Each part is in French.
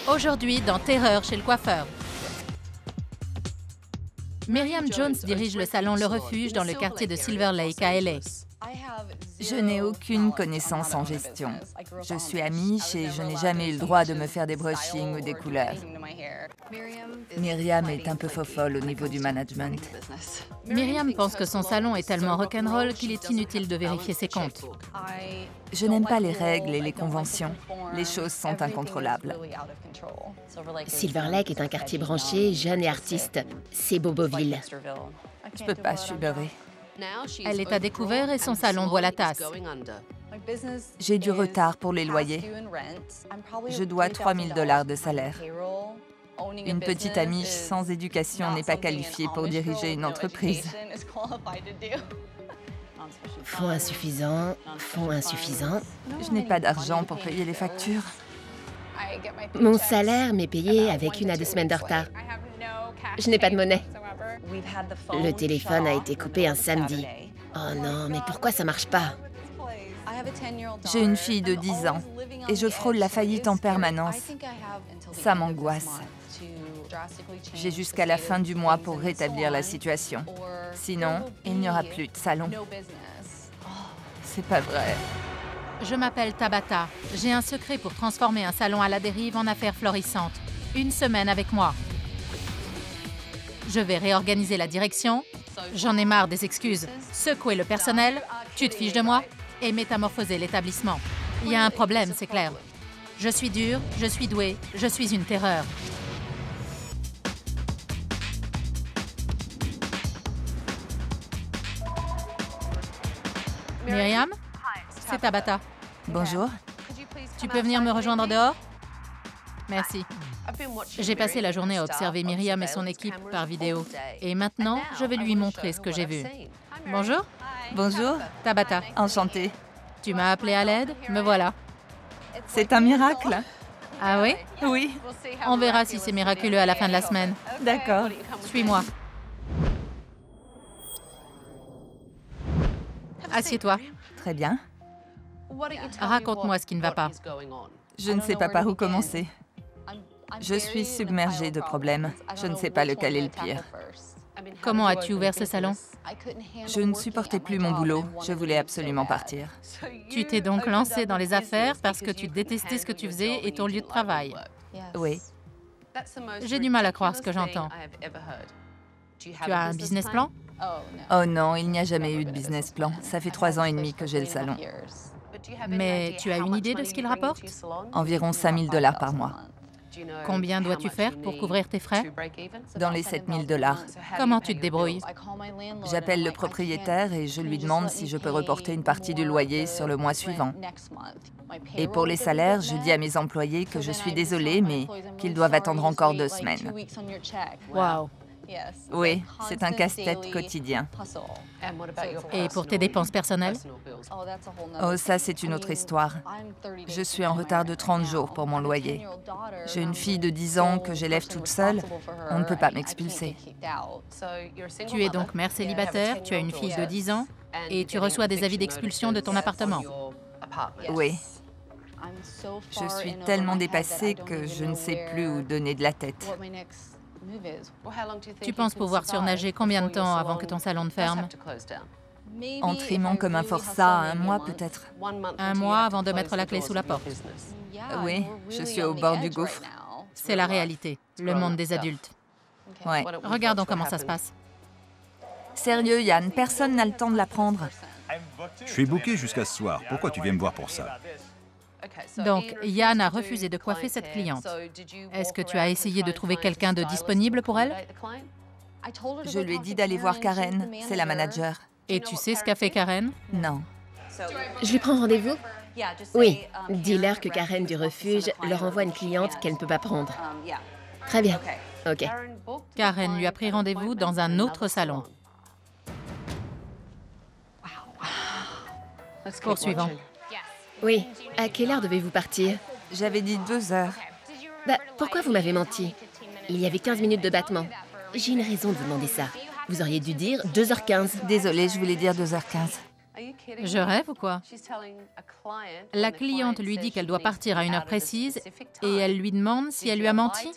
Aujourd'hui, dans Terreur chez le coiffeur. Myriam Jones dirige le salon Le Refuge dans le quartier de Silver Lake à LA. Je n'ai aucune connaissance en gestion. Je suis amiche et je n'ai jamais eu le droit de me faire des brushings ou des couleurs. Myriam est un peu fofolle au niveau du management. Myriam pense que son salon est tellement rock'n'roll qu'il est inutile de vérifier ses comptes. Je n'aime pas les règles et les conventions. Les choses sont incontrôlables. Silver Lake est un quartier branché, jeune et artiste. C'est Boboville. Je peux pas, je suis beurrée. Elle est à découvert et son salon boit la tasse. J'ai du retard pour les loyers. Je dois 3 000 $ de salaire. Une petite amiche sans éducation n'est pas qualifiée pour diriger une entreprise. Fonds insuffisants, fonds insuffisants. Je n'ai pas d'argent pour payer les factures. Mon salaire m'est payé avec 1 à 2 semaines de retard. Je n'ai pas de monnaie. Le téléphone a été coupé un samedi. Oh non, mais pourquoi ça marche pas? J'ai une fille de 10 ans et je frôle la faillite en permanence. Ça m'angoisse. J'ai jusqu'à la fin du mois pour rétablir la situation. Sinon, il n'y aura plus de salon. C'est pas vrai. Je m'appelle Tabata. J'ai un secret pour transformer un salon à la dérive en affaires florissantes. 1 semaine avec moi. Je vais réorganiser la direction. J'en ai marre des excuses. Secouer le personnel. Tu te fiches de moi? Et métamorphoser l'établissement. Il y a un problème, c'est clair. Je suis dure, je suis douée, je suis une terreur. Myriam, c'est Tabata. Bonjour. Tu peux venir me rejoindre dehors? Merci. J'ai passé la journée à observer Myriam et son équipe par vidéo. Et maintenant, je vais lui montrer ce que j'ai vu. Bonjour. Bonjour. Tabata. Enchantée. Tu m'as appelé à l'aide? Me voilà. C'est un miracle. Ah oui? Oui. On verra si c'est miraculeux à la fin de la semaine. D'accord. Suis-moi. Assieds-toi. Très bien. Raconte-moi ce qui ne va pas. Je ne sais pas par où commencer. Je suis submergée de problèmes. Je ne sais pas lequel est le pire. Comment as-tu ouvert ce salon? Je ne supportais plus mon boulot. Je voulais absolument partir. Tu t'es donc lancé dans les affaires parce que tu détestais ce que tu faisais et ton lieu de travail. Oui. J'ai du mal à croire ce que j'entends. Tu as un business plan? Oh non, il n'y a jamais eu de business plan. Ça fait 3 ans et demi que j'ai le salon. Mais tu as une idée de ce qu'il rapporte? Environ 5 000 $ par mois. Combien dois-tu faire pour couvrir tes frais? Dans les 7 000 $. Comment tu te débrouilles? J'appelle le propriétaire et je lui demande si je peux reporter une partie du loyer sur le mois suivant. Et pour les salaires, je dis à mes employés que je suis désolée, mais qu'ils doivent attendre encore 2 semaines. Waouh! Oui, c'est un casse-tête quotidien. Et pour tes dépenses personnelles? Oh, ça, c'est une autre histoire. Je suis en retard de 30 jours pour mon loyer. J'ai une fille de 10 ans que j'élève toute seule. On ne peut pas m'expulser. Tu es donc mère célibataire, tu as une fille de 10 ans et tu reçois des avis d'expulsion de ton appartement. Oui. Je suis tellement dépassée que je ne sais plus où donner de la tête. Tu penses pouvoir surnager combien de temps avant que ton salon ne ferme? En trimant comme un forçat, 1 mois peut-être. 1 mois avant de mettre la clé sous la porte. Oui, je suis au bord du gouffre. C'est la réalité, le monde des adultes. Ouais. Regardons comment ça se passe. Sérieux, Yann, personne n'a le temps de l'apprendre. Je suis booké jusqu'à ce soir. Pourquoi tu viens me voir pour ça? Donc, Yann a refusé de coiffer cette cliente. Est-ce que tu as essayé de trouver quelqu'un de disponible pour elle? Je lui ai dit d'aller voir Karen, c'est la manager. Et tu sais ce qu'a fait Karen? Non. Je lui prends rendez-vous? Oui. Dis-leur que Karen du refuge leur envoie une cliente qu'elle ne peut pas prendre. Très bien. OK. Karen lui a pris rendez-vous dans un autre salon. Poursuivons. Oui. À quelle heure devez-vous partir? J'avais dit 2 heures. Bah, pourquoi vous m'avez menti? Il y avait 15 minutes de battement. J'ai une raison de vous demander ça. Vous auriez dû dire 2h15. Désolée, je voulais dire 2h15. Je rêve ou quoi? La cliente lui dit qu'elle doit partir à une heure précise et elle lui demande si elle lui a menti?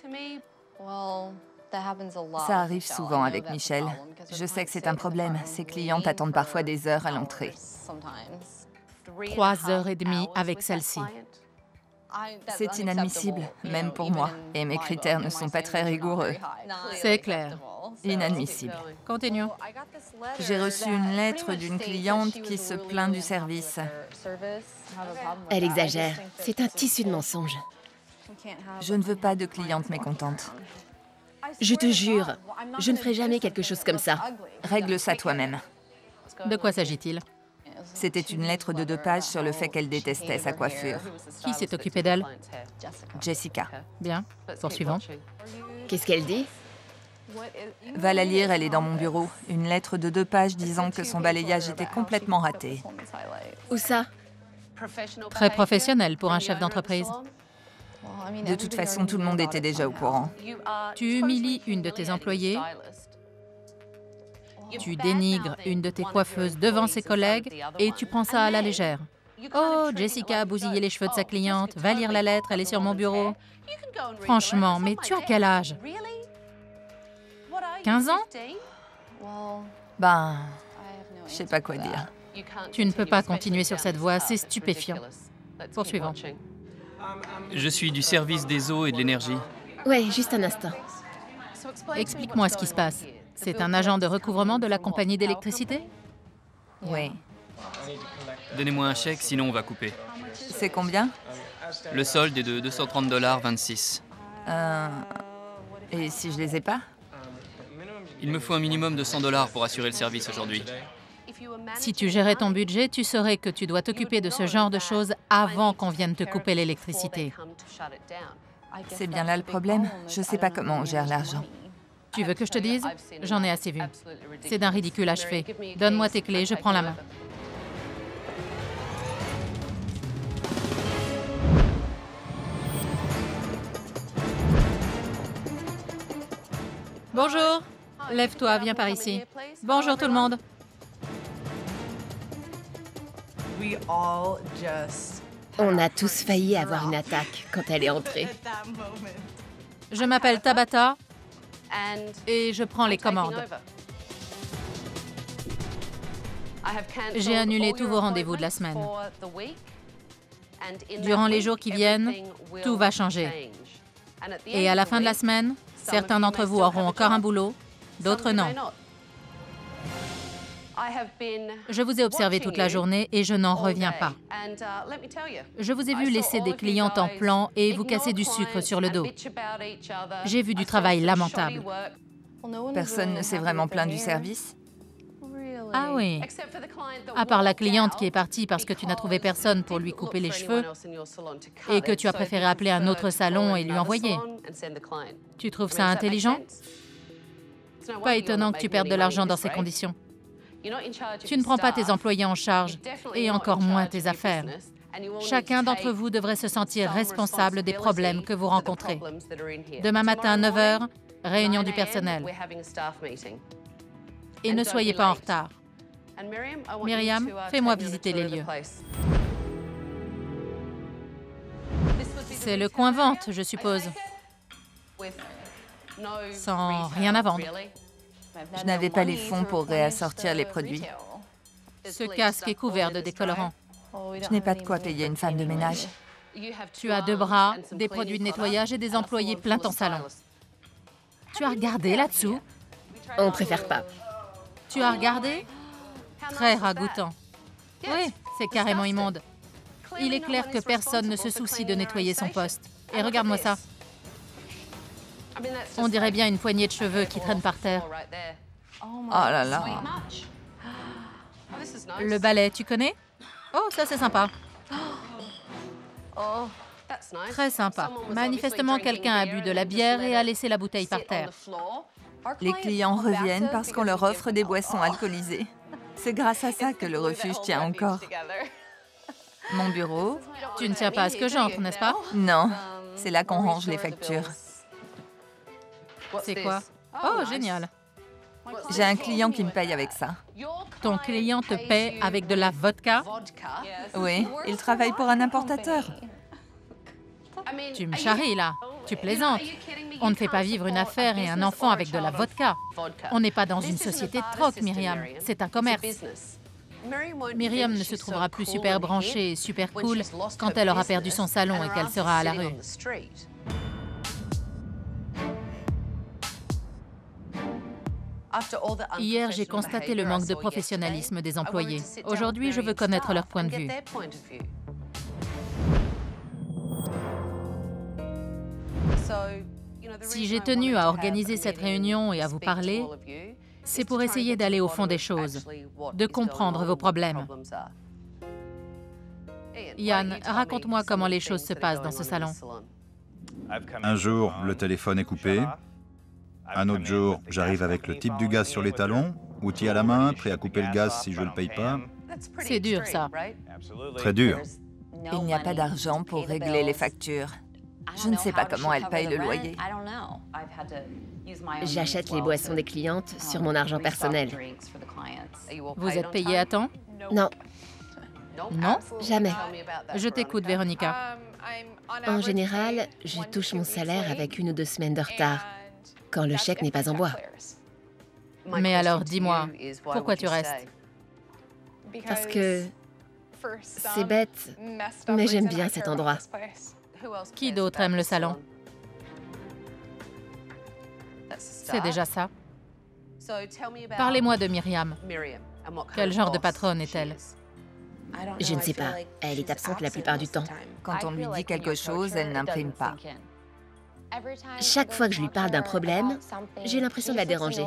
Ça arrive souvent avec Michel. Je sais que c'est un problème. Ses clientes attendent parfois des heures à l'entrée. 3h30 avec celle-ci. C'est inadmissible, même pour moi. Et mes critères ne sont pas très rigoureux. C'est clair. Inadmissible. Continuons. J'ai reçu une lettre d'une cliente qui se plaint du service. Elle exagère. C'est un tissu de mensonges. Je ne veux pas de clientes mécontentes. Je te jure, je ne ferai jamais quelque chose comme ça. Règle ça toi-même. De quoi s'agit-il? C'était une lettre de 2 pages sur le fait qu'elle détestait sa coiffure. Qui s'est occupé d'elle? Jessica. Bien, poursuivons. Qu'est-ce qu'elle dit? Va la lire, elle est dans mon bureau. Une lettre de 2 pages disant que son balayage était complètement raté. Où ça? Très professionnel pour un chef d'entreprise. De toute façon, tout le monde était déjà au courant. Tu humilies une de tes employées. Tu dénigres une de tes coiffeuses devant ses collègues et tu prends ça à la légère. Oh, Jessica a bousillé les cheveux de sa cliente. Va lire la lettre, elle est sur mon bureau. Franchement, mais tu as quel âge? 15 ans? Ben, je sais pas quoi dire. Tu ne peux pas continuer sur cette voie, c'est stupéfiant. Poursuivons. Je suis du service des eaux et de l'énergie. Ouais, juste un instant. Explique-moi ce qui se passe. C'est un agent de recouvrement de la compagnie d'électricité? Oui. Donnez-moi un chèque, sinon on va couper. C'est combien? Le solde est de 230,26 $. Et si je les ai pas? Il me faut un minimum de 100 $ pour assurer le service aujourd'hui. Si tu gérais ton budget, tu saurais que tu dois t'occuper de ce genre de choses avant qu'on vienne te couper l'électricité. C'est bien là le problème. Je sais pas comment on gère l'argent. Tu veux que je te dise? J'en ai assez vu. C'est d'un ridicule achevé. Donne-moi tes clés, je prends la main. Bonjour. Lève-toi, viens par ici. Bonjour tout le monde. On a tous failli avoir une attaque quand elle est entrée. Je m'appelle Tabata et je prends les commandes. J'ai annulé tous vos rendez-vous de la semaine. Durant les jours qui viennent, tout va changer. Et à la fin de la semaine, certains d'entre vous auront encore un boulot, d'autres non. Je vous ai observé toute la journée et je n'en reviens pas. Je vous ai vu laisser des clientes en plan et vous casser du sucre sur le dos. J'ai vu du travail lamentable. Personne ne s'est vraiment plaint du service? Ah oui. À part la cliente qui est partie parce que tu n'as trouvé personne pour lui couper les cheveux et que tu as préféré appeler un autre salon et lui envoyer. Tu trouves ça intelligent? Pas étonnant que tu perdes de l'argent dans ces conditions. Tu ne prends pas tes employés en charge et encore moins tes affaires. Chacun d'entre vous devrait se sentir responsable des problèmes que vous rencontrez. Demain matin à 9 h, réunion du personnel. Et ne soyez pas en retard. Myriam, fais-moi visiter les lieux. C'est le coin vente, je suppose. Sans rien à vendre. Je n'avais pas les fonds pour réassortir les produits. Ce casque est couvert de décolorants. Je n'ai pas de quoi payer une femme de ménage. Tu as 2 bras, des produits de nettoyage et des employés plein ton salon. Tu as regardé là-dessous? On préfère pas. Tu as regardé? Très ragoûtant. Oui, c'est carrément immonde. Il est clair que personne ne se soucie de nettoyer son poste. Et regarde-moi ça. On dirait bien une poignée de cheveux qui traîne par terre. Oh là là. Le balai, tu connais? Oh, ça c'est sympa. Très sympa. Manifestement, quelqu'un a bu de la bière et a laissé la bouteille par terre. Les clients reviennent parce qu'on leur offre des boissons alcoolisées. C'est grâce à ça que le refuge tient encore. Mon bureau? Tu ne tiens pas à ce que j'entre, n'est-ce pas? Non, c'est là qu'on range les factures. C'est quoi? Oh, génial. J'ai un client qui me paye avec ça. Ton client te paie avec de la vodka? Oui, il travaille pour un importateur. Tu me charries là. Tu plaisantes. On ne fait pas vivre une affaire et un enfant avec de la vodka. On n'est pas dans une société de troc, Myriam. C'est un commerce. Myriam ne se trouvera plus super branchée et super cool quand elle aura perdu son salon et qu'elle sera à la rue. Hier, j'ai constaté le manque de professionnalisme des employés. Aujourd'hui, je veux connaître leur point de vue. Si j'ai tenu à organiser cette réunion et à vous parler, c'est pour essayer d'aller au fond des choses, de comprendre vos problèmes. Yann, raconte-moi comment les choses se passent dans ce salon. Un jour, le téléphone est coupé. Un autre jour, j'arrive avec le type du gaz sur les talons, outil à la main, prêt à couper le gaz si je ne le paye pas. C'est dur, ça. Très dur. Il n'y a pas d'argent pour régler les factures. Je ne sais pas comment elle paye le loyer. J'achète les boissons des clientes sur mon argent personnel. Vous êtes payé à temps? Non, Non? jamais. Je t'écoute, Véronica. En général, je touche mon salaire avec 1 ou 2 semaines de retard, quand le chèque n'est pas en bois. Mais alors, dis-moi, pourquoi tu restes? Parce que c'est bête, mais j'aime bien cet endroit. Qui d'autre aime le salon? C'est déjà ça. Parlez-moi de Myriam. Quel genre de patronne est-elle? Je ne sais pas, elle est absente la plupart du temps. Quand on lui dit quelque chose, elle n'imprime pas. Chaque fois que je lui parle d'un problème, j'ai l'impression de la déranger.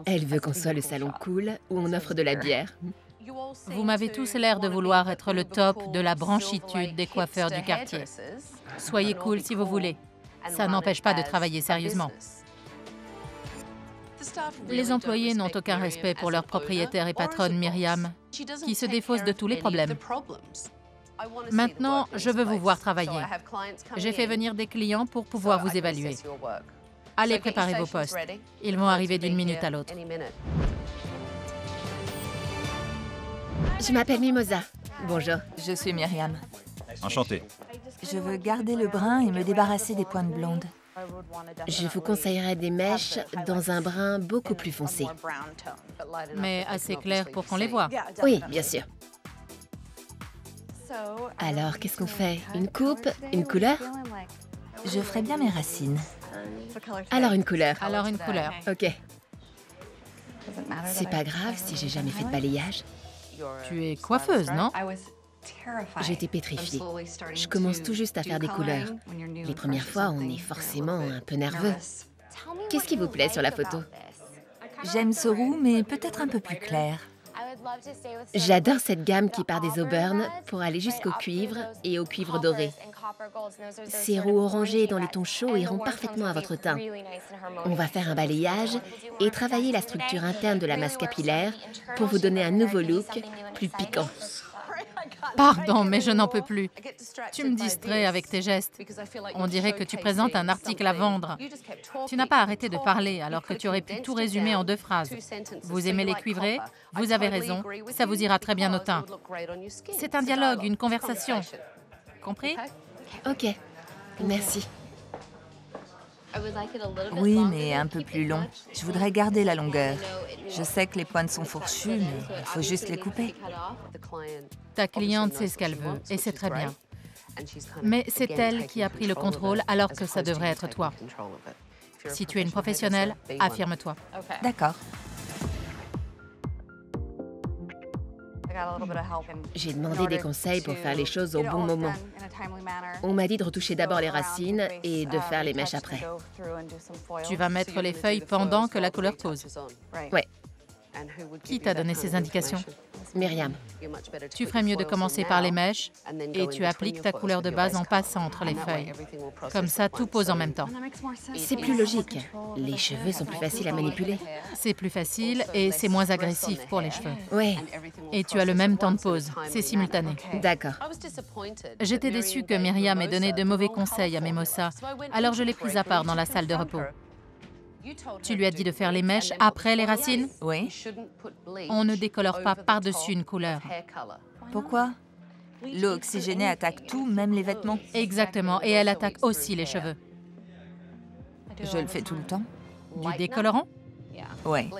Elle veut qu'on soit le salon cool où on offre de la bière. Vous m'avez tous l'air de vouloir être le top de la branchitude des coiffeurs du quartier. Soyez cool si vous voulez. Ça n'empêche pas de travailler sérieusement. Les employés n'ont aucun respect pour leur propriétaire et patronne Myriam, qui se défausse de tous les problèmes. Maintenant, je veux vous voir travailler. J'ai fait venir des clients pour pouvoir vous évaluer. Allez préparer vos postes. Ils vont arriver d'une minute à l'autre. Je m'appelle Mimosa. Bonjour. Je suis Myriam. Enchanté. Je veux garder le brun et me débarrasser des pointes blondes. Je vous conseillerais des mèches dans un brun beaucoup plus foncé. Mais assez clair pour qu'on les voie. Oui, bien sûr. Alors, qu'est-ce qu'on fait? Une coupe? Une couleur? Je ferais bien mes racines. Alors une couleur. Alors une couleur. Ok. C'est pas grave si j'ai jamais fait de balayage. Tu es coiffeuse, non? J'étais pétrifiée. Je commence tout juste à faire des couleurs. Les premières fois, on est forcément un peu nerveux. Qu'est-ce qui vous plaît sur la photo? J'aime ce roux, mais peut-être un peu plus clair. J'adore cette gamme qui part des auburns pour aller jusqu'au cuivre et au cuivre doré. Ces roux orangés dans les tons chauds iront parfaitement à votre teint. On va faire un balayage et travailler la structure interne de la masse capillaire pour vous donner un nouveau look plus piquant. Pardon, mais je n'en peux plus. Tu me distrais avec tes gestes. On dirait que tu présentes un article à vendre. Tu n'as pas arrêté de parler alors que tu aurais pu tout résumer en 2 phrases. Vous aimez les cuivrés? Vous avez raison. Ça vous ira très bien au teint. C'est un dialogue, une conversation. Compris? Ok, merci. Oui, mais un peu plus long. Je voudrais garder la longueur. Je sais que les pointes sont fourchues, mais il faut juste les couper. Ta cliente sait ce qu'elle veut, et c'est très bien. Mais c'est elle qui a pris le contrôle alors que ça devrait être toi. Si tu es une professionnelle, affirme-toi. D'accord. J'ai demandé des conseils pour faire les choses au bon moment. On m'a dit de retoucher d'abord les racines et de faire les mèches après. Tu vas mettre les feuilles pendant que la couleur pose. Ouais, Qui t'a donné ces indications? Myriam. Tu ferais mieux de commencer par les mèches et tu appliques ta couleur de base en passant entre les feuilles. Comme ça, tout pose en même temps. C'est plus logique. Les cheveux sont plus faciles à manipuler. C'est plus facile et c'est moins agressif pour les cheveux. Ouais, Et tu as le même temps de pause. C'est simultané. d'accord. J'étais déçue que Myriam ait donné de mauvais conseils à Mimosa, alors je l'ai prise à part dans la salle de repos. Tu lui as dit de faire les mèches après les racines? Oui. On ne décolore pas par-dessus une couleur. Pourquoi? L'eau oxygénée attaque tout, même les vêtements. Exactement, et elle attaque aussi les cheveux. Je le fais tout le temps. Du décolorant? Oui.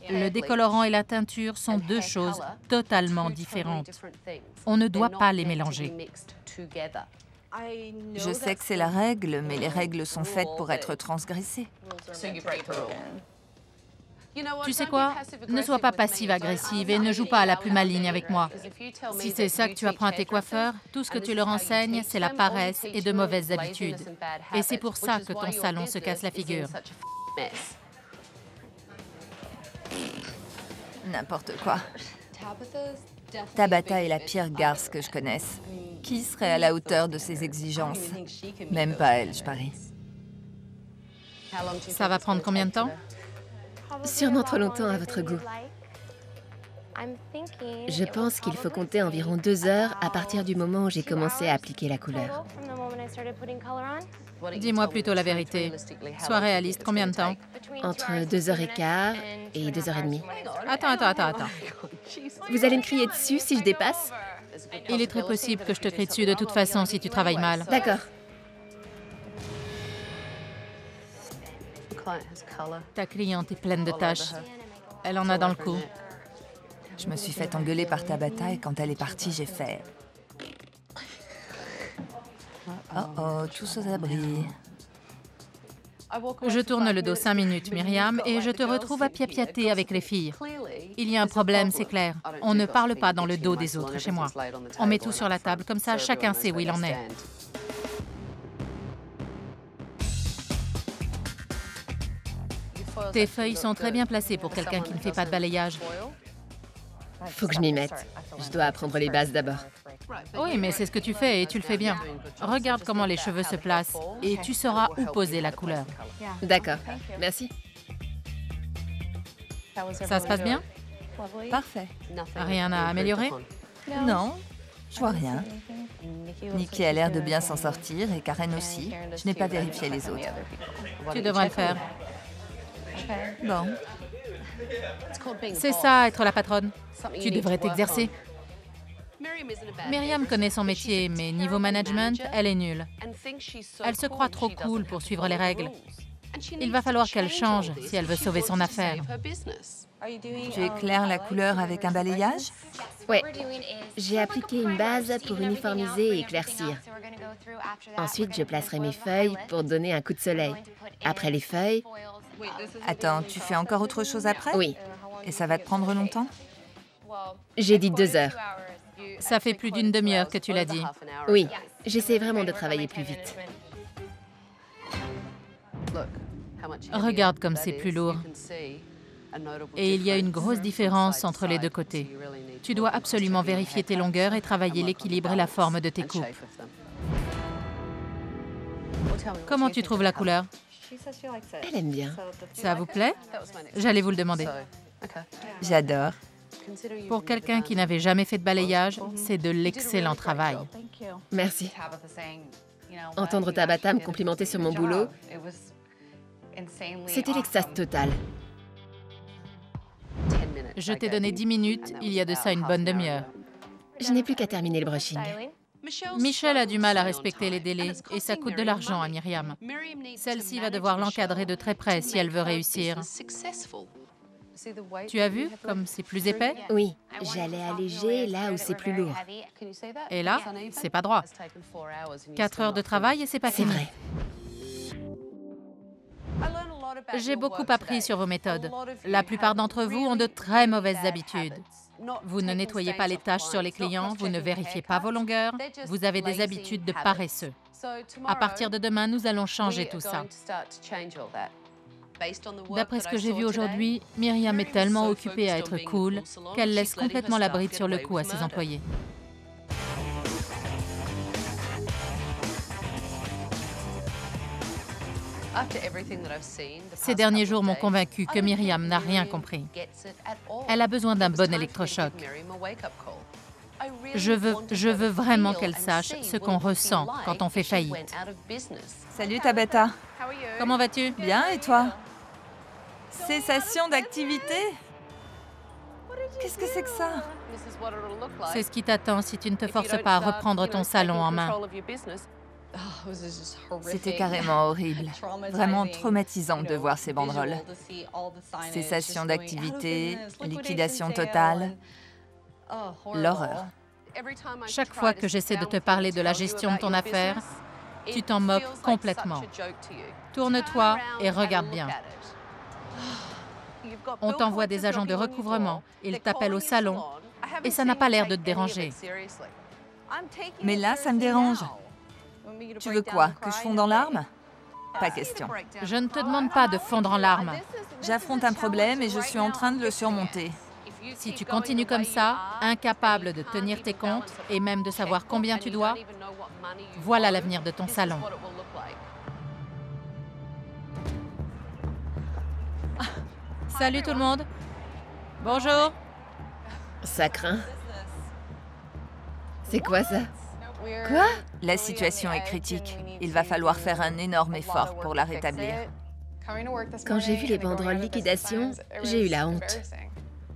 Le décolorant et la teinture sont deux choses totalement différentes. On ne doit pas les mélanger. Je sais que c'est la règle, mais les règles sont faites pour être transgressées. Tu sais quoi? Ne sois pas passive-agressive et ne joue pas à la plus maligne avec moi. Si c'est ça que tu apprends à tes coiffeurs, tout ce que tu leur enseignes, c'est la paresse et de mauvaises habitudes. Et c'est pour ça que ton salon se casse la figure. N'importe quoi. Tabata est la pire garce que je connaisse. Qui serait à la hauteur de ses exigences? Même pas elle, je parie. Ça va prendre combien de temps? Sûrement trop longtemps à votre goût. Je pense qu'il faut compter environ 2 heures à partir du moment où j'ai commencé à appliquer la couleur. Dis-moi plutôt la vérité. Sois réaliste, combien de temps? Entre 2h15 et 2h30. Attends. Vous allez me crier dessus si je dépasse? Il est très possible que je te crie dessus de toute façon si tu travailles mal. D'accord. Ta cliente est pleine de taches. Elle en a dans le cou. Je me suis fait engueuler par Tabata et quand elle est partie, j'ai fait... Oh, tous aux abris. Je tourne le dos 5 minutes, Myriam, et je te retrouve à piapiater avec les filles. Il y a un problème, c'est clair. On ne parle pas dans le dos des autres chez moi. On met tout sur la table, comme ça chacun sait où il en est. Tes feuilles sont très bien placées pour quelqu'un qui ne fait pas de balayage. Faut que je m'y mette. Je dois apprendre les bases d'abord. Oui, mais c'est ce que tu fais et tu le fais bien. Regarde comment les cheveux se placent et tu sauras où poser la couleur. D'accord. Merci. Ça se passe bien? Parfait. Rien à améliorer? Non, je vois rien. Nikki a l'air de bien s'en sortir et Karen aussi. Je n'ai pas vérifié les autres. Tu devrais le faire. Bon. C'est ça, être la patronne. Tu devrais t'exercer. Myriam connaît son métier, mais niveau management, elle est nulle. Elle se croit trop cool pour suivre les règles. Il va falloir qu'elle change si elle veut sauver son affaire. Tu éclaires la couleur avec un balayage? Oui. J'ai appliqué une base pour uniformiser et éclaircir. Ensuite, je placerai mes feuilles pour donner un coup de soleil. Après les feuilles... Attends, tu fais encore autre chose après? Oui. Et ça va te prendre longtemps? J'ai dit 2 heures. Ça fait plus d'une demi-heure que tu l'as dit. Oui, j'essaie vraiment de travailler plus vite. Regarde comme c'est plus lourd. Et il y a une grosse différence entre les deux côtés. Tu dois absolument vérifier tes longueurs et travailler l'équilibre et la forme de tes coupes. Comment tu trouves la couleur? Elle aime bien. Ça vous plaît? J'allais vous le demander. J'adore. Pour quelqu'un qui n'avait jamais fait de balayage, c'est de l'excellent travail. Merci. Entendre Tabata me complimenter sur mon boulot, c'était l'extase totale. Je t'ai donné 10 minutes, il y a de ça une bonne demi-heure. Je n'ai plus qu'à terminer le brushing. Michel a du mal à respecter les délais et ça coûte de l'argent à Myriam. Celle-ci va devoir l'encadrer de très près si elle veut réussir. Tu as vu comme c'est plus épais? Oui, j'allais alléger là où c'est plus lourd. Et là, c'est pas droit. 4 heures de travail et c'est pas C'est fini. vrai. J'ai beaucoup appris sur vos méthodes. La plupart d'entre vous ont de très mauvaises habitudes. Vous ne nettoyez pas les taches sur les clients, vous ne vérifiez pas vos longueurs, vous avez des habitudes de paresseux. À partir de demain, nous allons changer tout ça. D'après ce que j'ai vu aujourd'hui, Myriam est tellement occupée à être cool qu'elle laisse complètement la bride sur le cou à ses employés. Ces derniers jours m'ont convaincu que Myriam n'a rien compris. Elle a besoin d'un bon électrochoc. Je veux vraiment qu'elle sache ce qu'on ressent quand on fait faillite. Salut Tabata. Comment vas-tu? Bien, et toi? Cessation d'activité? Qu'est-ce que c'est que ça? C'est ce qui t'attend si tu ne te forces pas à reprendre ton salon en main. C'était carrément horrible. Vraiment traumatisant de voir ces banderoles. Cessation d'activité, liquidation totale. L'horreur. Chaque fois que j'essaie de te parler de la gestion de ton affaire, tu t'en moques complètement. Tourne-toi et regarde bien. On t'envoie des agents de recouvrement, ils t'appellent au salon, et ça n'a pas l'air de te déranger. Mais là, ça me dérange. Tu veux quoi? Que je fonde en larmes? Pas question. Je ne te demande pas de fondre en larmes. J'affronte un problème et je suis en train de le surmonter. Si tu continues comme ça, incapable de tenir tes comptes et même de savoir combien tu dois, voilà l'avenir de ton salon. Salut tout le monde. Bonjour. Ça craint. C'est quoi ça? Quoi? La situation est critique. Il va falloir faire un énorme effort pour la rétablir. Quand j'ai vu les banderoles liquidation, j'ai eu la honte.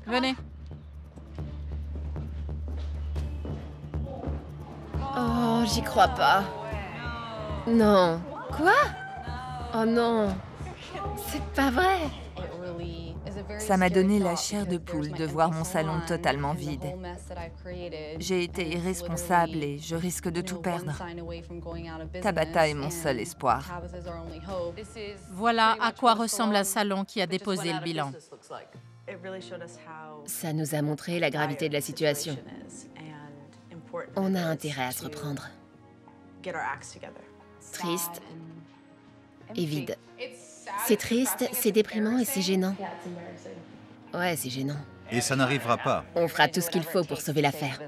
Venez. Oh, j'y crois pas. Non. Quoi? Oh non. C'est pas vrai. Ça m'a donné la chair de poule de voir mon salon totalement vide. J'ai été irresponsable et je risque de tout perdre. Tabata est mon seul espoir. Voilà à quoi ressemble un salon qui a déposé le bilan. Ça nous a montré la gravité de la situation. On a intérêt à se reprendre. Triste et vide. C'est triste, c'est déprimant et c'est gênant. Ouais, c'est gênant. Et ça n'arrivera pas. On fera tout ce qu'il faut pour sauver l'affaire.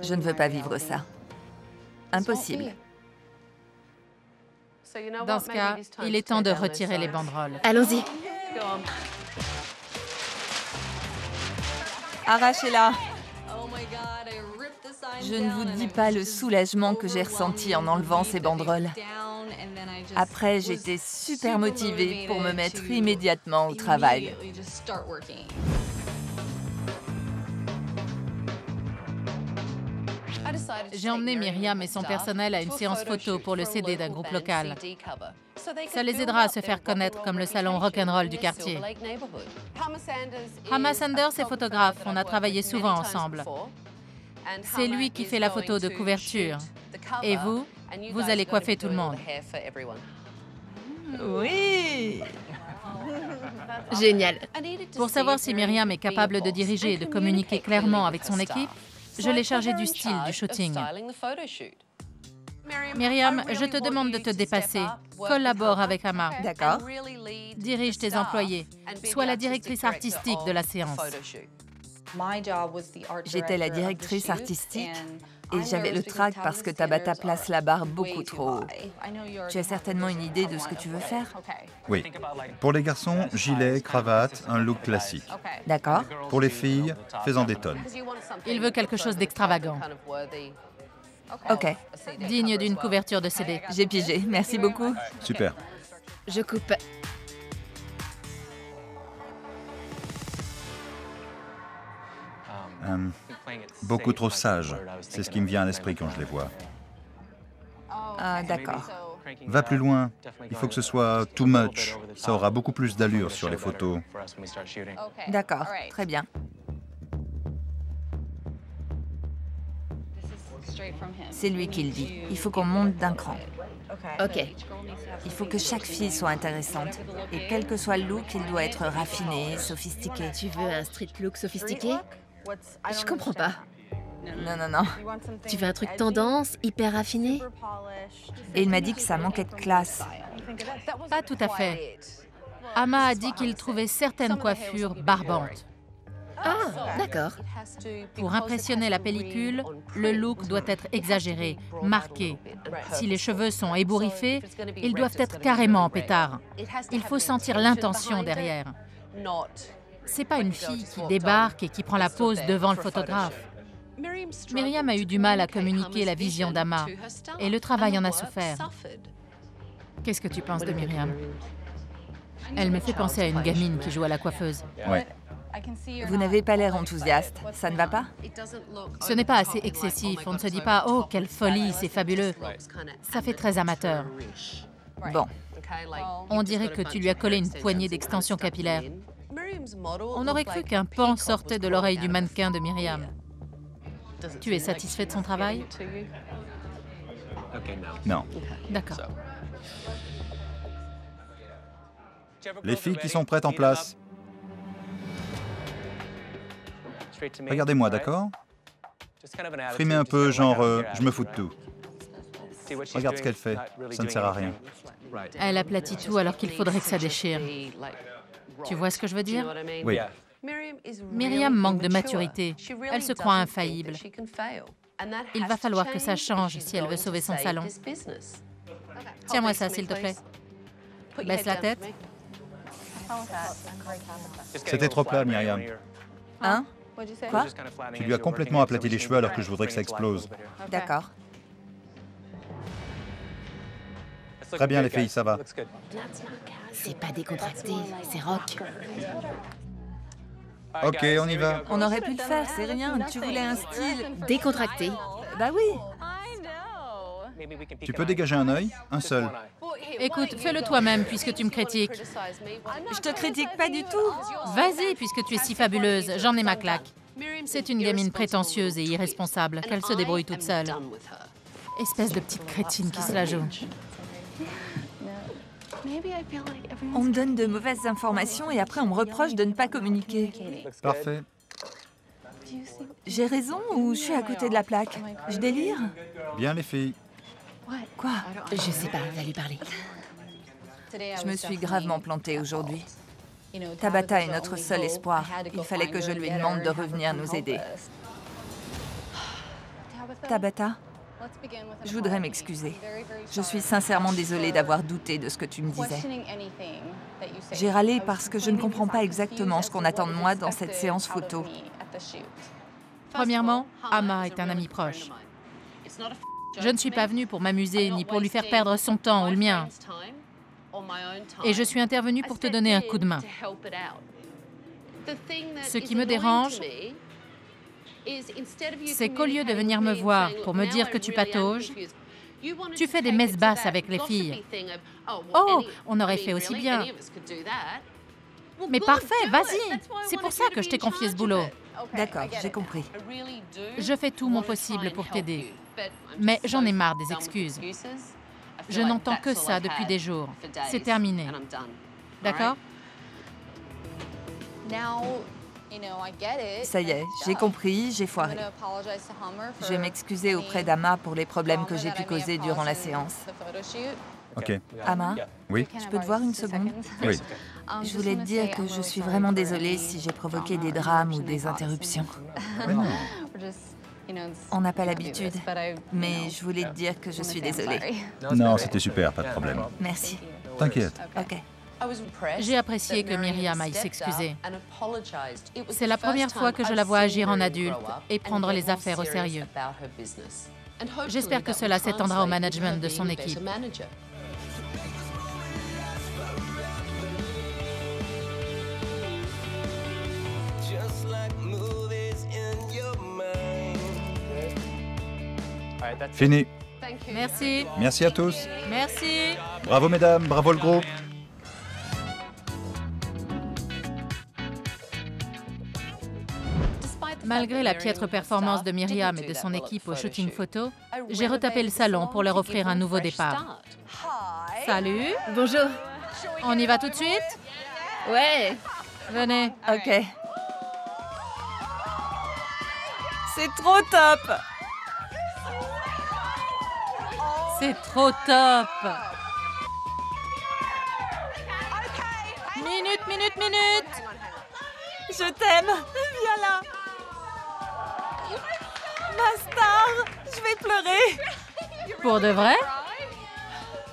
Je ne veux pas vivre ça. Impossible. Dans ce cas, il est temps de retirer les banderoles. Allons-y. Arrachez-la! Je ne vous dis pas le soulagement que j'ai ressenti en enlevant ces banderoles. Après, j'étais super motivée pour me mettre immédiatement au travail. J'ai emmené Myriam et son personnel à une séance photo pour le CD d'un groupe local. Ça les aidera à se faire connaître comme le salon rock'n'roll du quartier. Hama Sanders est photographe, on a travaillé souvent ensemble. C'est lui qui fait la photo de couverture. Et vous, vous allez coiffer tout le monde. Oui! Génial. Pour savoir si Myriam est capable de diriger et de communiquer clairement avec son équipe, je l'ai chargée du style du shooting. Myriam, je te demande de te dépasser. Collabore avec Hama. D'accord. Dirige tes employés. Sois la directrice artistique de la séance. J'étais la directrice artistique et j'avais le trac parce que Tabata place la barre beaucoup trop haut. Tu as certainement une idée de ce que tu veux faire? Oui. Pour les garçons, gilet, cravate, un look classique. D'accord. Pour les filles, fais-en des tonnes. Il veut quelque chose d'extravagant. Ok. Digne d'une couverture de CD. J'ai pigé. Merci beaucoup. Super. Je coupe. Beaucoup trop sage. C'est ce qui me vient à l'esprit quand je les vois. Ah, d'accord. Va plus loin. Il faut que ce soit too much. Ça aura beaucoup plus d'allure sur les photos. D'accord. Très bien. C'est lui qui le dit. Il faut qu'on monte d'un cran. Ok. Il faut que chaque fille soit intéressante. Et quel que soit le look, il doit être raffiné, sophistiqué. Tu veux un street look sophistiqué? Je comprends pas. Non, non, non. Tu veux un truc tendance, hyper raffiné? Et il m'a dit que ça manquait de classe. Pas tout à fait. Hama a dit qu'il trouvait certaines coiffures barbantes. Ah, d'accord. Pour impressionner la pellicule, le look doit être exagéré, marqué. Si les cheveux sont ébouriffés, ils doivent être carrément en pétard. Il faut sentir l'intention derrière. C'est pas une fille qui débarque et qui prend la pose devant le photographe. Myriam a eu du mal à communiquer la vision d'Hama et le travail en a souffert. Qu'est-ce que tu penses de Myriam? Elle me fait penser à une gamine qui joue à la coiffeuse. Ouais. Vous n'avez pas l'air enthousiaste. Ça ne va pas? Ce n'est pas assez excessif. On ne se dit pas « Oh, quelle folie, c'est fabuleux ». Ça fait très amateur. Bon. On dirait que tu lui as collé une poignée d'extensions capillaires. On aurait cru qu'un pan sortait de l'oreille du mannequin de Myriam. Tu es satisfait de son travail? Non. D'accord. Les filles qui sont prêtes en place. Regardez-moi, d'accord? Frimez un peu, genre, je me fous de tout. Regarde ce qu'elle fait, ça ne sert à rien. Elle aplatit tout alors qu'il faudrait que ça déchire. Tu vois ce que je veux dire? Oui. Myriam manque de maturité. Elle se croit infaillible. Il va falloir que ça change si elle veut sauver son salon. Tiens-moi ça, s'il te plaît. Baisse la tête. C'était trop plat, Myriam. Hein? Quoi? Tu lui as complètement aplati les cheveux alors que je voudrais que ça explose. D'accord. Très bien, les filles, ça va. C'est pas décontracté, c'est rock. Ok, on y va. On aurait pu le faire, c'est rien. Tu voulais un style... Décontracté. Bah oui. Tu peux dégager un œil? Un seul. Écoute, fais-le toi-même puisque tu me critiques. Je te critique pas du tout. Vas-y, puisque tu es si fabuleuse, j'en ai ma claque. C'est une gamine prétentieuse et irresponsable, qu'elle se débrouille toute seule. Espèce de petite crétine qui se la joue. On me donne de mauvaises informations et après on me reproche de ne pas communiquer. Parfait. J'ai raison ou je suis à côté de la plaque? Je délire? Bien, les filles. Quoi? Je sais pas, va lui parler. Je me suis gravement plantée aujourd'hui. Tabata est notre seul espoir. Il fallait que je lui demande de revenir nous aider. Tabata, je voudrais m'excuser. Je suis sincèrement désolée d'avoir douté de ce que tu me disais. J'ai râlé parce que je ne comprends pas exactement ce qu'on attend de moi dans cette séance photo. Premièrement, Ama est un ami proche. Je ne suis pas venue pour m'amuser ni pour lui faire perdre son temps ou le mien. Et je suis intervenue pour te donner un coup de main. Ce qui me dérange, c'est qu'au lieu de venir me voir pour me dire que tu patauges, tu fais des messes basses avec les filles. Oh, on aurait fait aussi bien. Mais parfait, vas-y. C'est pour ça que je t'ai confié ce boulot. D'accord, j'ai compris. Je fais tout mon possible pour t'aider. Mais j'en ai marre des excuses. Je n'entends que ça depuis des jours. C'est terminé. D'accord? Ça y est, j'ai compris, j'ai foiré. Je vais m'excuser auprès d'Ama pour les problèmes que j'ai pu causer durant la séance. Ok. Ama, Oui? je peux te voir une seconde? Oui. Je voulais te dire que je suis vraiment désolée si j'ai provoqué des drames ou des interruptions. Mais non. On n'a pas l'habitude, mais je voulais te dire que je suis désolée. Non, c'était super, pas de problème. Merci. T'inquiète. Ok. J'ai apprécié que Myriam aille s'excuser. C'est la première fois que je la vois agir en adulte et prendre les affaires au sérieux. J'espère que cela s'étendra au management de son équipe. Fini. Merci. Merci à tous. Merci. Bravo, mesdames. Bravo, le groupe. Malgré la piètre performance de Myriam et de son équipe au shooting photo, j'ai retapé le salon pour leur offrir un nouveau départ. Salut. Bonjour. On y va tout de suite? Ouais. Venez. Ok. C'est trop top! C'est trop top! Minute! Je t'aime! Viens là! Ma star! Je vais pleurer! Pour de vrai?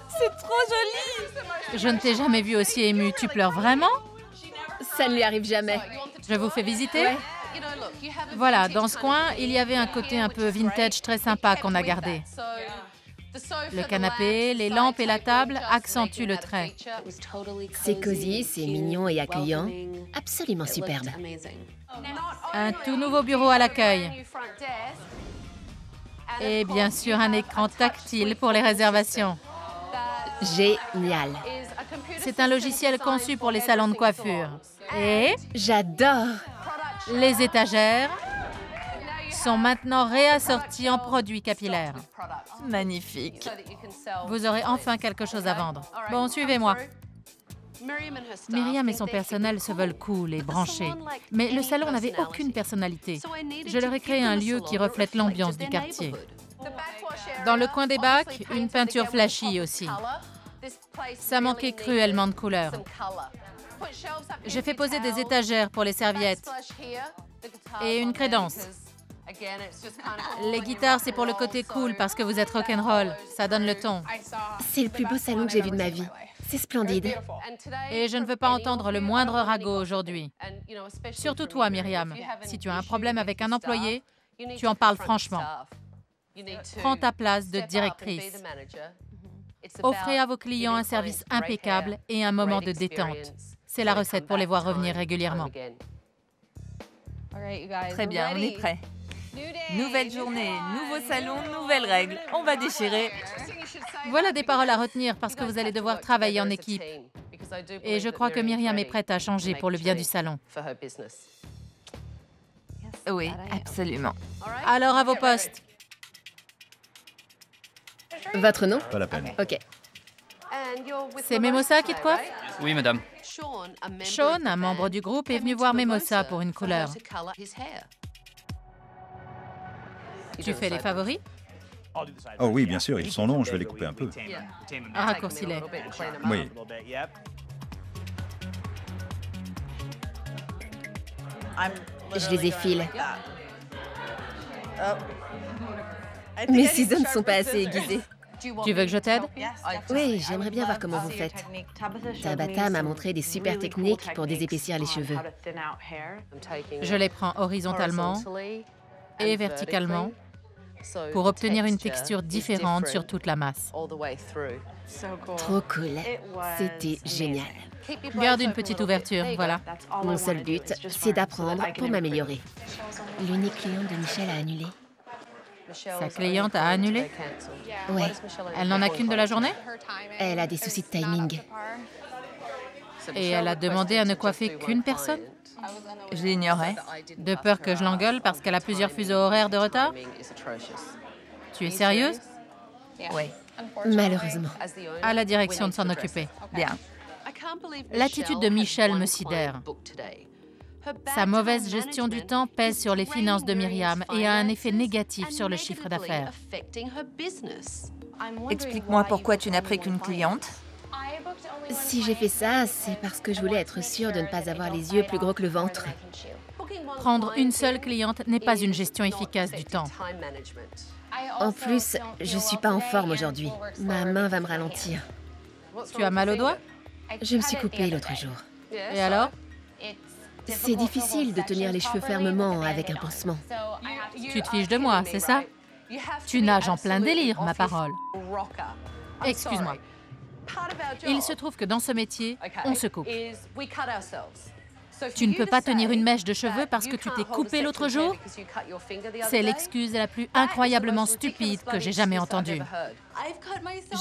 C'est trop joli! Je ne t'ai jamais vu aussi émue. Tu pleures vraiment? Ça ne lui arrive jamais. Je vous fais visiter? Ouais. Voilà, dans ce coin, il y avait un côté un peu vintage très sympa qu'on a gardé. Le canapé, les lampes et la table accentuent le trait. C'est cosy, c'est mignon et accueillant. Absolument superbe. Un tout nouveau bureau à l'accueil. Et bien sûr, un écran tactile pour les réservations. Génial. C'est un logiciel conçu pour les salons de coiffure. Et J'adore. les étagères sont maintenant réassorties en produits capillaires. Magnifique. Vous aurez enfin quelque chose à vendre. Bon, suivez-moi. Myriam et son personnel se veulent cool et branchés. Mais le salon n'avait aucune personnalité. Je leur ai créé un lieu qui reflète l'ambiance du quartier. Dans le coin des bacs, une peinture flashy aussi. Ça manquait cruellement de couleurs. J'ai fait poser des étagères pour les serviettes et une crédence. Les guitares, c'est pour le côté cool parce que vous êtes rock'n'roll. Ça donne le ton. C'est le plus beau salon que j'ai vu de ma vie. C'est splendide. Et je ne veux pas entendre le moindre ragot aujourd'hui. Surtout toi, Myriam. Si tu as un problème avec un employé, tu en parles franchement. Prends ta place de directrice. Offrez à vos clients un service impeccable et un moment de détente. C'est la recette pour les voir revenir régulièrement. Très bien, on est prêt. Nouvelle journée, nouveau salon, nouvelles règles. On va déchirer. Voilà des paroles à retenir parce que vous allez devoir travailler en équipe. Et je crois que Myriam est prête à changer pour le bien du salon. Oui, absolument. Alors à vos postes. Votre nom? Pas la peine. OK. C'est Mimosa qui te coiffe? Oui, madame. Sean, un membre du groupe, est venu voir Mimosa pour une couleur. Tu fais les favoris? Oh oui, bien sûr, ils sont longs, je vais les couper un peu. Raccourcis-les. Oui. Je les effile. Mes ciseaux ne sont pas assez aiguisés. Tu veux que je t'aide? Oui, j'aimerais bien voir comment vous faites. Tabata m'a montré des super techniques pour désépaissir les cheveux. Je les prends horizontalement et verticalement pour obtenir une texture différente sur toute la masse. Trop cool. C'était génial. Garde une petite ouverture, voilà. Mon seul but, c'est d'apprendre pour m'améliorer. L'unique cliente de Michel a annulé. Sa cliente a annulé? Ouais, Elle n'en a qu'une de la journée? elle a des soucis de timing. Et elle a demandé à ne coiffer qu'une personne? Je l'ignorais. De peur que je l'engueule parce qu'elle a plusieurs fuseaux horaires de retard? Tu es sérieuse? Oui, Malheureusement. À la direction de s'en occuper. bien. L'attitude de Michel me sidère. Sa mauvaise gestion du temps pèse sur les finances de Myriam et a un effet négatif sur le chiffre d'affaires. Explique-moi pourquoi tu n'as pris qu'une cliente. Si j'ai fait ça, c'est parce que je voulais être sûre de ne pas avoir les yeux plus gros que le ventre. Prendre une seule cliente n'est pas une gestion efficace du temps. En plus, je suis pas en forme aujourd'hui. Ma main va me ralentir. Tu as mal au doigt? Je me suis coupée l'autre jour. Et alors? C'est difficile de tenir les cheveux fermement avec un pansement. Tu te fiches de moi, c'est ça? Tu nages en plein délire, ma parole. Excuse-moi. Il se trouve que dans ce métier, on se coupe. Tu ne peux pas tenir une mèche de cheveux parce que tu t'es coupé l'autre jour? C'est l'excuse la plus incroyablement stupide que j'ai jamais entendue.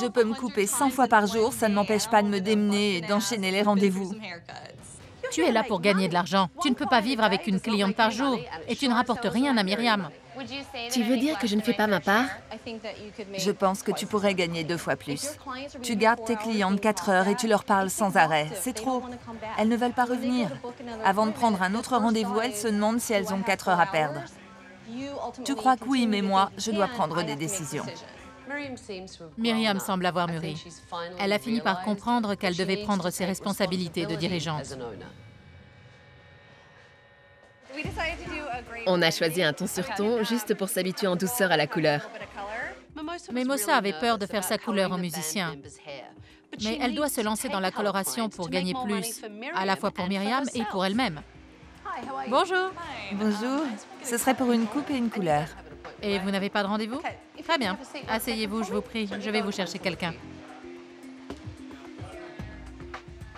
Je peux me couper 100 fois par jour, ça ne m'empêche pas de me démener et d'enchaîner les rendez-vous. Tu es là pour gagner de l'argent. Tu ne peux pas vivre avec une cliente par jour et tu ne rapportes rien à Myriam. Tu veux dire que je ne fais pas ma part? Je pense que tu pourrais gagner 2 fois plus. Tu gardes tes clientes 4 heures et tu leur parles sans arrêt. C'est trop. Elles ne veulent pas revenir. Avant de prendre un autre rendez-vous, elles se demandent si elles ont 4 heures à perdre. Tu crois que oui, mais moi, je dois prendre des décisions. Myriam semble avoir mûri. Elle a fini par comprendre qu'elle devait prendre ses responsabilités de dirigeante. On a choisi un ton sur ton juste pour s'habituer en douceur à la couleur. Mimosa avait peur de faire sa couleur aux musiciens. Mais elle doit se lancer dans la coloration pour gagner plus, à la fois pour Myriam et pour elle-même. Bonjour. Bonjour. Ce serait pour une coupe et une couleur. Et vous n'avez pas de rendez-vous? Très bien. Asseyez-vous, je vous prie. Je vais vous chercher quelqu'un.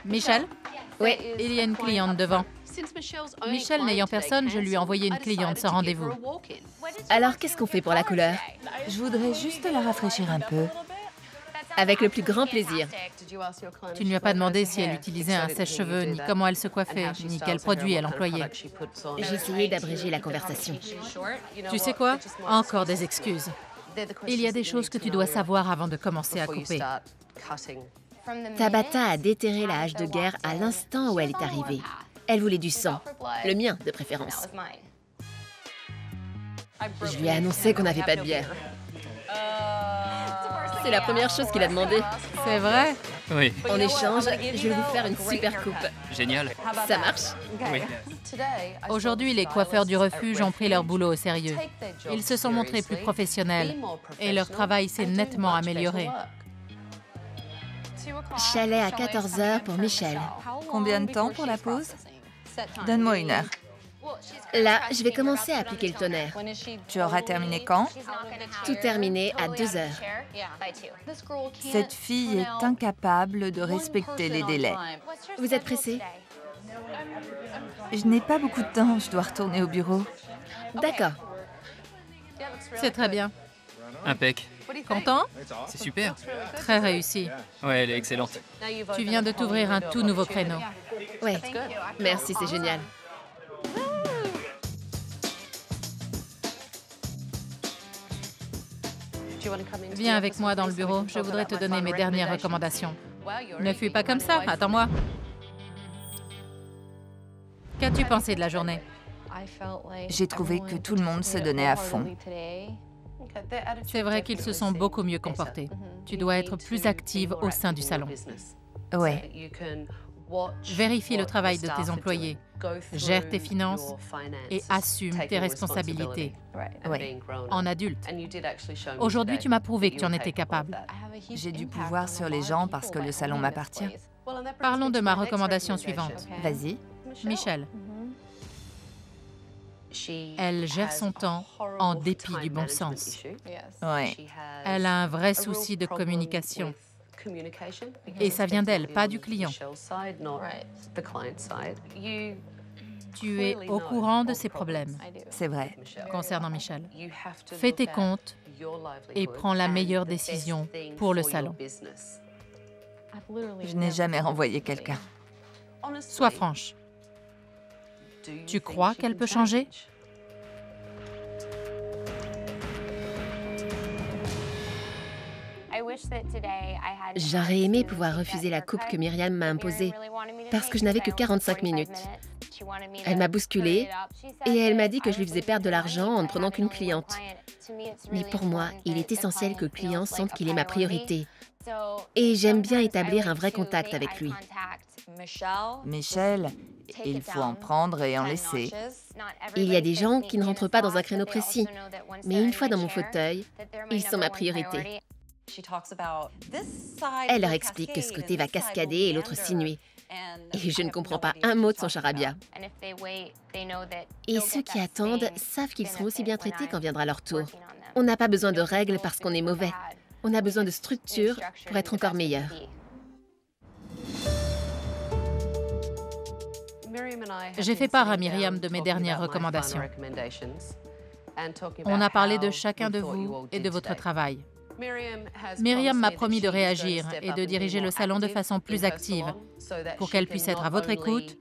Michel? Oui. Il y a une cliente devant. Michel n'ayant personne, je lui ai envoyé une cliente sans rendez-vous. Alors, qu'est-ce qu'on fait pour la couleur? Je voudrais juste la rafraîchir un peu. Avec le plus grand plaisir. Tu ne lui as pas demandé si elle utilisait un sèche-cheveux, ni comment elle se coiffait, ni quel produit elle employait. J'ai essayé d'abréger la conversation. Tu sais quoi? Encore des excuses. Il y a des choses que tu dois savoir avant de commencer à couper. Tabata a déterré la hache de guerre à l'instant où elle est arrivée. Elle voulait du sang. Le mien, de préférence. Je lui ai annoncé qu'on n'avait pas de bière. C'est la première chose qu'il a demandé. C'est vrai? Oui. En échange, je vais vous faire une super coupe. Génial. Ça marche? Oui. Aujourd'hui, les coiffeurs du refuge ont pris leur boulot au sérieux. Ils se sont montrés plus professionnels et leur travail s'est nettement amélioré. Chalet à 14 h pour Michel. Combien de temps pour la pause? Donne-moi 1 heure. Là, je vais commencer à appliquer le tonnerre. Tu auras terminé quand? Tout terminé à 2 h. Cette fille est incapable de respecter les délais. Vous êtes pressé? Je n'ai pas beaucoup de temps, je dois retourner au bureau. D'accord. C'est très bien. Impec. Content? C'est super. Très réussi. Ouais, elle est excellente. Tu viens de t'ouvrir un tout nouveau créneau. Ouais. Merci, c'est génial. Viens avec moi dans le bureau. Je voudrais te donner mes dernières recommandations. Ne fuis pas comme ça. Attends-moi. Qu'as-tu pensé de la journée? J'ai trouvé que tout le monde se donnait à fond. C'est vrai qu'ils se sont beaucoup mieux comportés. Tu dois être plus active au sein du salon. Ouais. Vérifie le travail de tes employés, gère tes finances et assume tes responsabilités Ouais. en adulte. Aujourd'hui, tu m'as prouvé que tu en étais capable. J'ai du pouvoir sur les gens parce que le salon m'appartient. Parlons de ma recommandation suivante. Vas-y. Michel. Elle gère son temps en dépit du bon sens. Ouais. Elle a un vrai souci de communication. Et ça vient d'elle, pas du client. Tu es au courant de ses problèmes C'est vrai. concernant Michel. Fais tes comptes et prends la meilleure décision pour le salon. Je n'ai jamais renvoyé quelqu'un. Sois franche. Tu crois qu'elle peut changer? J'aurais aimé pouvoir refuser la coupe que Myriam m'a imposée parce que je n'avais que 45 minutes. Elle m'a bousculée et elle m'a dit que je lui faisais perdre de l'argent en ne prenant qu'une cliente. Mais pour moi, il est essentiel que le client sente qu'il est ma priorité. Et j'aime bien établir un vrai contact avec lui. Michel, il faut en prendre et en laisser. Il y a des gens qui ne rentrent pas dans un créneau précis, mais une fois dans mon fauteuil, ils sont ma priorité. Elle leur explique que ce côté va cascader et l'autre sinuer. Et je ne comprends pas un mot de son charabia. Et ceux qui attendent savent qu'ils seront aussi bien traités quand viendra leur tour. On n'a pas besoin de règles parce qu'on est mauvais. On a besoin de structure pour être encore meilleur. J'ai fait part à Myriam de mes dernières recommandations. On a parlé de chacun de vous et de votre travail. Myriam m'a promis de réagir et de diriger le salon de façon plus active pour qu'elle puisse être à votre écoute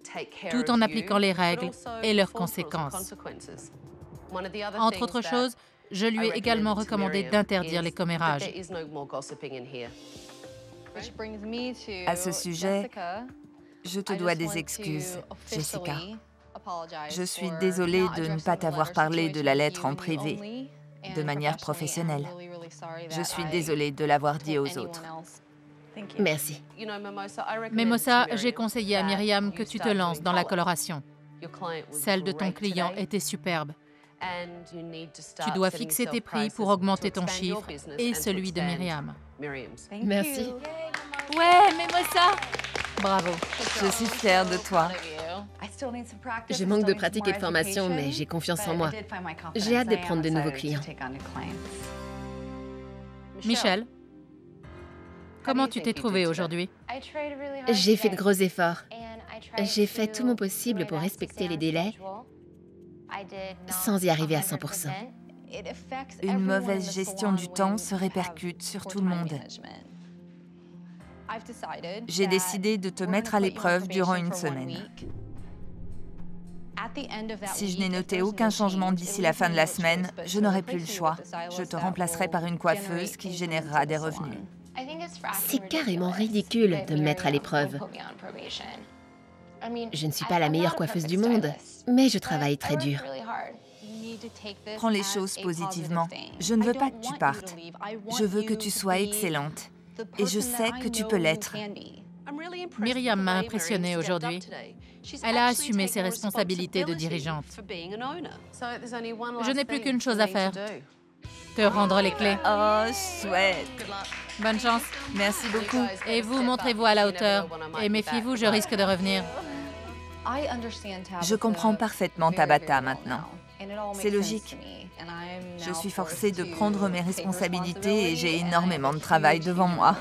tout en appliquant les règles et leurs conséquences. Entre autres choses, je lui ai également recommandé d'interdire les commérages. À ce sujet, je te dois des excuses, Jessica. Je suis désolée de ne pas t'avoir parlé de la lettre en privé, de manière professionnelle. Je suis désolée de l'avoir dit aux autres. Merci. Mimosa, j'ai conseillé à Myriam que tu te lances dans la coloration. Celle de ton client était superbe. Tu dois fixer tes prix pour augmenter ton chiffre et celui de Myriam. Merci. Ouais, Mimosa! Bravo. Je suis fière de toi. Je manque de pratique et de formation, mais j'ai confiance en moi. J'ai hâte de prendre de nouveaux clients. Michelle, comment tu t'es trouvée aujourd'hui? J'ai fait de gros efforts. J'ai fait tout mon possible pour respecter les délais sans y arriver à 100%. Une mauvaise gestion du temps se répercute sur tout le monde. J'ai décidé de te mettre à l'épreuve durant une semaine. Si je n'ai noté aucun changement d'ici la fin de la semaine, je n'aurai plus le choix. Je te remplacerai par une coiffeuse qui générera des revenus. C'est carrément ridicule de me mettre à l'épreuve. Je ne suis pas la meilleure coiffeuse du monde, mais je travaille très dur. Prends les choses positivement. Je ne veux pas que tu partes. Je veux que tu sois excellente. Et je sais que tu peux l'être. Myriam m'a impressionnée aujourd'hui. Elle a assumé ses responsabilités de dirigeante. Je n'ai plus qu'une chose à faire. Te rendre les clés. Oh, chouette. Bonne chance. Merci beaucoup. Et vous, montrez-vous à la hauteur. Et méfiez-vous, je risque de revenir. Je comprends parfaitement Tabata maintenant. C'est logique. Je suis forcée de prendre mes responsabilités et j'ai énormément de travail devant moi.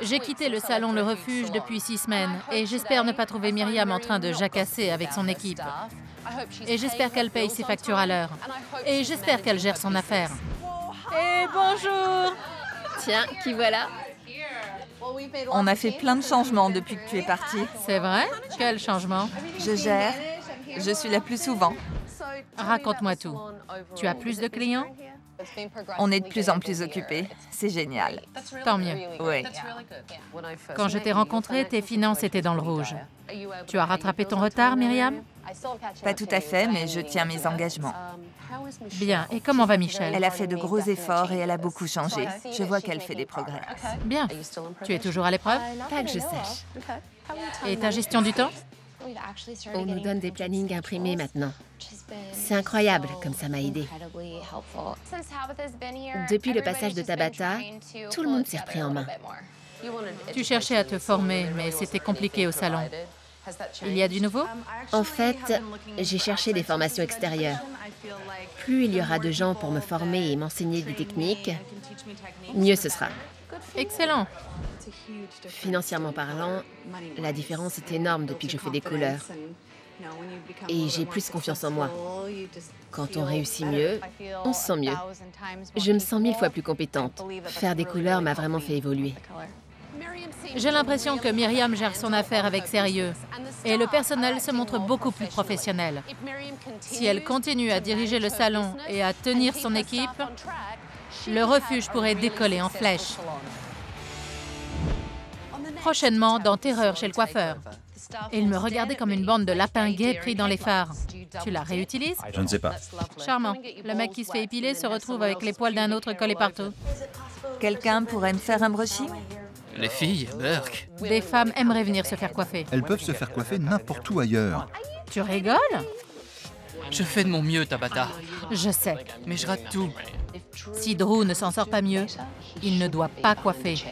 J'ai quitté le salon Le Refuge depuis 6 semaines et j'espère ne pas trouver Myriam en train de jacasser avec son équipe. Et j'espère qu'elle paye ses factures à l'heure. Et j'espère qu'elle gère son affaire. Et bonjour! Tiens, qui voilà? On a fait plein de changements depuis que tu es partie. C'est vrai? Quel changement? Je gère. Je suis là plus souvent. Raconte-moi tout. Tu as plus de clients? On est de plus en plus occupés. C'est génial. Tant mieux. Oui. Quand je t'ai rencontré, tes finances étaient dans le rouge. Tu as rattrapé ton retard, Myriam? Pas tout à fait, mais je tiens mes engagements. Bien. Et comment va Michelle? Elle a fait de gros efforts et elle a beaucoup changé. Je vois qu'elle fait des progrès. Bien. Tu es toujours à l'épreuve? Pas que je sache. Et ta gestion du temps? On nous donne des plannings imprimés maintenant. C'est incroyable comme ça m'a aidé. Depuis le passage de Tabata, tout le monde s'est repris en main. Tu cherchais à te former, mais c'était compliqué au salon. Il y a du nouveau? En fait, j'ai cherché des formations extérieures. Plus il y aura de gens pour me former et m'enseigner des techniques, mieux ce sera. Excellent. Financièrement parlant, la différence est énorme depuis que je fais des couleurs. Et j'ai plus confiance en moi. Quand on réussit mieux, on se sent mieux. Je me sens 1000 fois plus compétente. Faire des couleurs m'a vraiment fait évoluer. J'ai l'impression que Myriam gère son affaire avec sérieux et le personnel se montre beaucoup plus professionnel. Si elle continue à diriger le salon et à tenir son équipe, le refuge pourrait décoller en flèche. Prochainement, dans Terreur chez le coiffeur. Il me regardait comme une bande de lapins gays pris dans les phares. Tu la réutilises? Je ne sais pas. Charmant. Le mec qui se fait épiler se retrouve avec les poils d'un autre collés partout. Quelqu'un pourrait me faire un brushing? Les filles, Burke. Des femmes aimeraient venir se faire coiffer. Elles peuvent se faire coiffer n'importe où ailleurs. Tu rigoles? Je fais de mon mieux, Tabata. Je sais. Mais je rate tout. Si Drew ne s'en sort pas mieux, il ne doit pas coiffer.